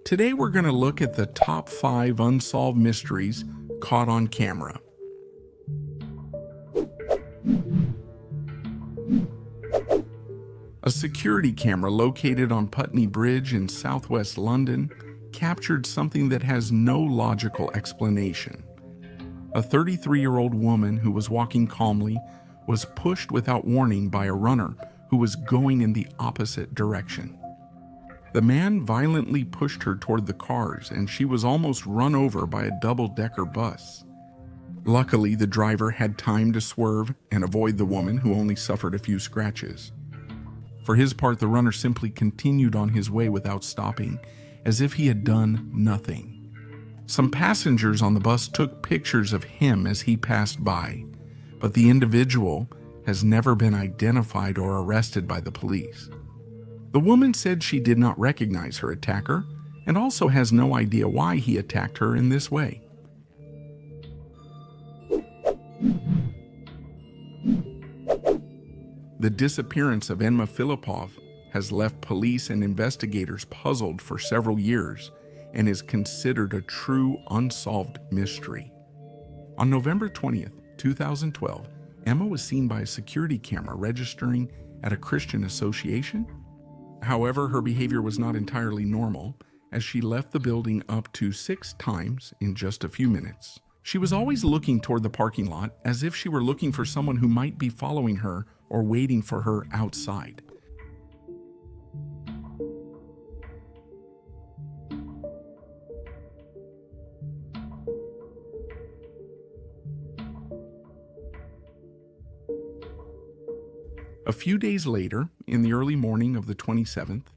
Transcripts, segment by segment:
Today we're going to look at the top 5 unsolved mysteries caught on camera. A security camera located on Putney Bridge in southwest London captured something that has no logical explanation. A 33-year-old woman who was walking calmly was pushed without warning by a runner who was going in the opposite direction. The man violently pushed her toward the cars, and she was almost run over by a double-decker bus. Luckily, the driver had time to swerve and avoid the woman, who only suffered a few scratches. For his part, the runner simply continued on his way without stopping, as if he had done nothing. Some passengers on the bus took pictures of him as he passed by, but the individual has never been identified or arrested by the police. The woman said she did not recognize her attacker and also has no idea why he attacked her in this way. The disappearance of Filipov has left police and investigators puzzled for several years and is considered a true unsolved mystery. On November 20th, 2012, Emma was seen by a security camera registering at a Christian association. However, her behavior was not entirely normal, as she left the building up to 6 times in just a few minutes. She was always looking toward the parking lot as if she were looking for someone who might be following her or waiting for her outside. A few days later, in the early morning of the 27th,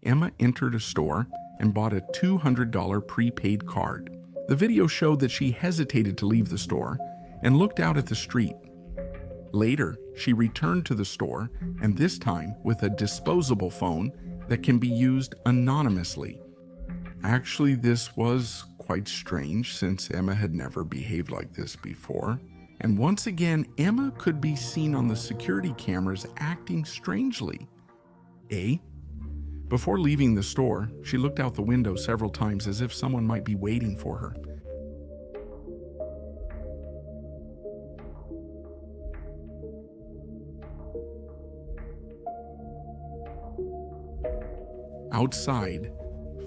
Emma entered a store and bought a $200 prepaid card. The video showed that she hesitated to leave the store and looked out at the street. Later, she returned to the store, and this time with a disposable phone that can be used anonymously. Actually, this was quite strange since Emma had never behaved like this before. And once again, Emma could be seen on the security cameras acting strangely. Before leaving the store, she looked out the window several times as if someone might be waiting for her. Outside,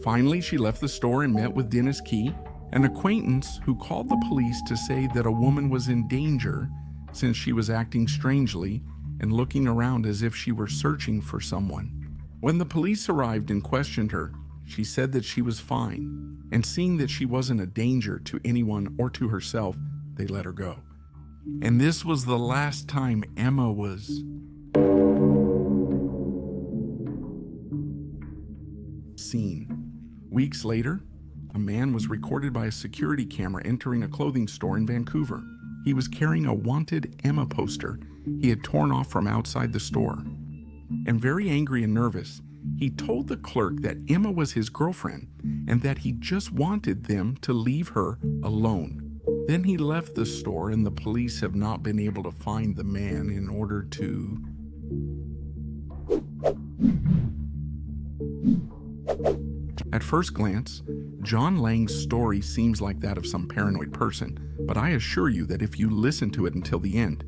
finally she left the store and met with Dennis Key, an acquaintance who called the police to say that a woman was in danger since she was acting strangely and looking around as if she were searching for someone. When the police arrived and questioned her, she said that she was fine, and seeing that she wasn't a danger to anyone or to herself, they let her go. And this was the last time Emma was seen. Weeks later, a man was recorded by a security camera entering a clothing store in Vancouver. He was carrying a wanted Emma poster he had torn off from outside the store. And very angry and nervous, he told the clerk that Emma was his girlfriend and that he just wanted them to leave her alone. Then he left the store, and the police have not been able to find the man in order to At first glance, John Lang's story seems like that of some paranoid person, but I assure you that if you listen to it until the end,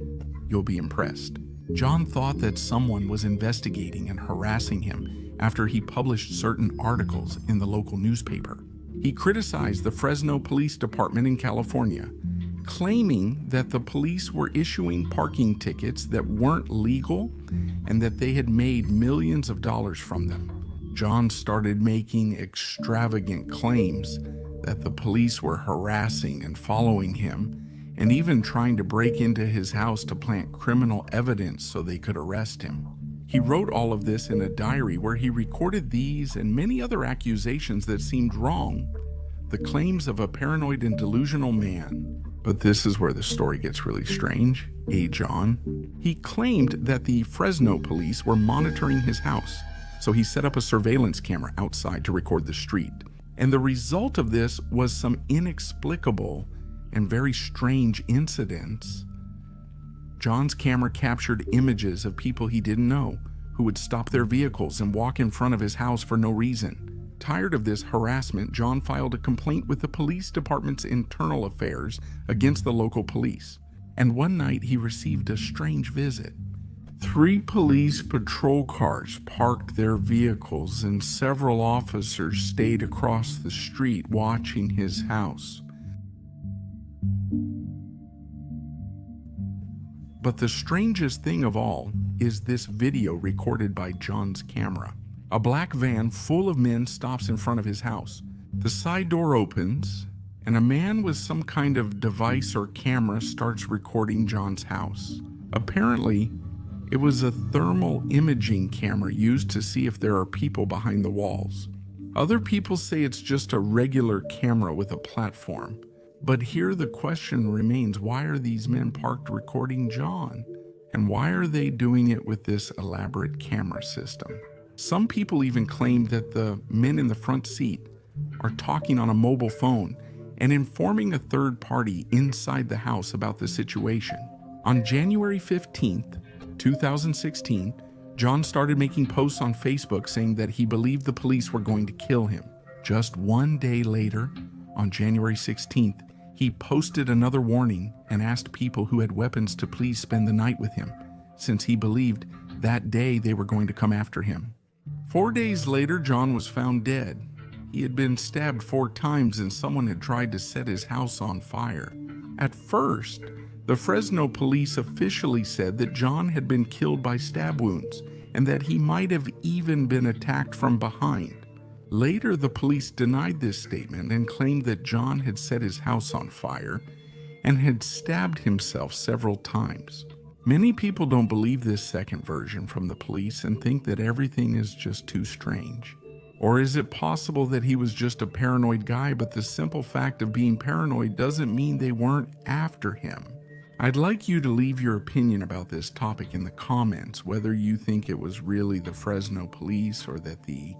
you'll be impressed. John thought that someone was investigating and harassing him after he published certain articles in the local newspaper. He criticized the Fresno Police Department in California, claiming that the police were issuing parking tickets that weren't legal and that they had made millions of dollars from them. John started making extravagant claims that the police were harassing and following him, and even trying to break into his house to plant criminal evidence so they could arrest him. He wrote all of this in a diary where he recorded these and many other accusations that seemed wrong, the claims of a paranoid and delusional man. But this is where the story gets really strange. John. He claimed that the Fresno police were monitoring his house, so he set up a surveillance camera outside to record the street. And the result of this was some inexplicable and very strange incidents. John's camera captured images of people he didn't know, who would stop their vehicles and walk in front of his house for no reason. Tired of this harassment, John filed a complaint with the police department's internal affairs against the local police. And one night he received a strange visit. 3 police patrol cars parked their vehicles and several officers stayed across the street watching his house. But the strangest thing of all is this video recorded by John's camera. A black van full of men stops in front of his house. The side door opens, and a man with some kind of device or camera starts recording John's house. Apparently, it was a thermal imaging camera used to see if there are people behind the walls. Other people say it's just a regular camera with a platform. But here the question remains, why are these men parked recording John? And why are they doing it with this elaborate camera system? Some people even claim that the men in the front seat are talking on a mobile phone and informing a third party inside the house about the situation. On January 15th, 2016, John started making posts on Facebook saying that he believed the police were going to kill him. Just one day later, on January 16th, he posted another warning and asked people who had weapons to please spend the night with him, since he believed that day they were going to come after him. 4 days later, John was found dead. He had been stabbed 4 times and someone had tried to set his house on fire. At first, the Fresno police officially said that John had been killed by stab wounds and that he might have even been attacked from behind. Later, the police denied this statement and claimed that John had set his house on fire and had stabbed himself several times. Many people don't believe this second version from the police and think that everything is just too strange. Or is it possible that he was just a paranoid guy, but the simple fact of being paranoid doesn't mean they weren't after him? I'd like you to leave your opinion about this topic in the comments, whether you think it was really the Fresno police or that the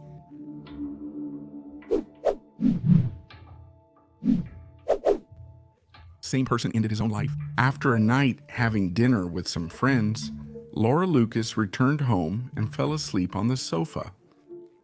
same person ended his own life. After a night having dinner with some friends, Laura Lucas returned home and fell asleep on the sofa.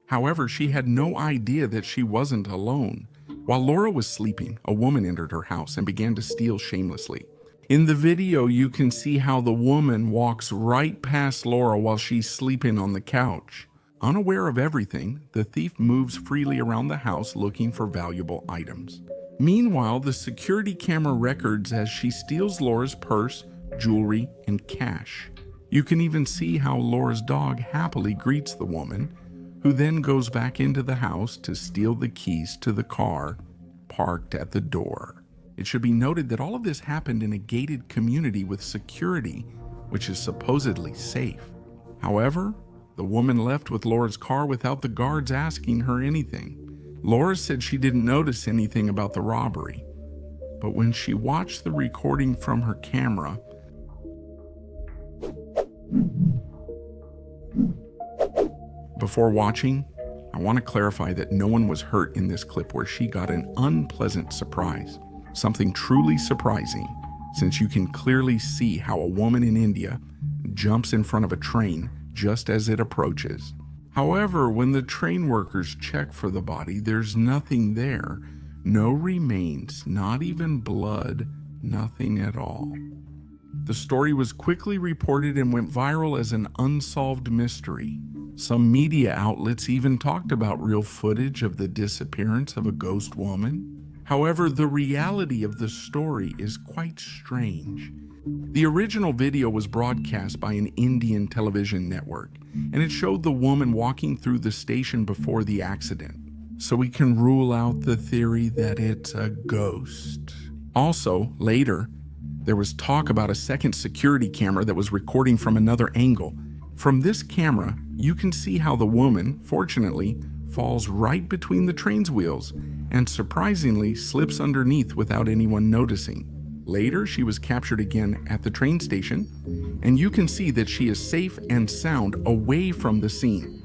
However, she had no idea that she wasn't alone. While Laura was sleeping, a woman entered her house and began to steal shamelessly. In the video, you can see how the woman walks right past Laura while she's sleeping on the couch. Unaware of everything, the thief moves freely around the house looking for valuable items. Meanwhile, the security camera records as she steals Laura's purse, jewelry, and cash. You can even see how Laura's dog happily greets the woman, who then goes back into the house to steal the keys to the car parked at the door. It should be noted that all of this happened in a gated community with security, which is supposedly safe. However, the woman left with Laura's car without the guards asking her anything. Laura said she didn't notice anything about the robbery, but when she watched the recording from her camera, before watching, I want to clarify that no one was hurt in this clip where she got an unpleasant surprise. Something truly surprising, since you can clearly see how a woman in India jumps in front of a train just as it approaches. However, when the train workers check for the body, there's nothing there. No remains, not even blood, nothing at all. The story was quickly reported and went viral as an unsolved mystery. Some media outlets even talked about real footage of the disappearance of a ghost woman. However, the reality of the story is quite strange. The original video was broadcast by an Indian television network, and it showed the woman walking through the station before the accident. So we can rule out the theory that it's a ghost. Also, later, there was talk about a second security camera that was recording from another angle. From this camera, you can see how the woman, fortunately, falls right between the train's wheels and surprisingly slips underneath without anyone noticing. Later, she was captured again at the train station, and you can see that she is safe and sound away from the scene.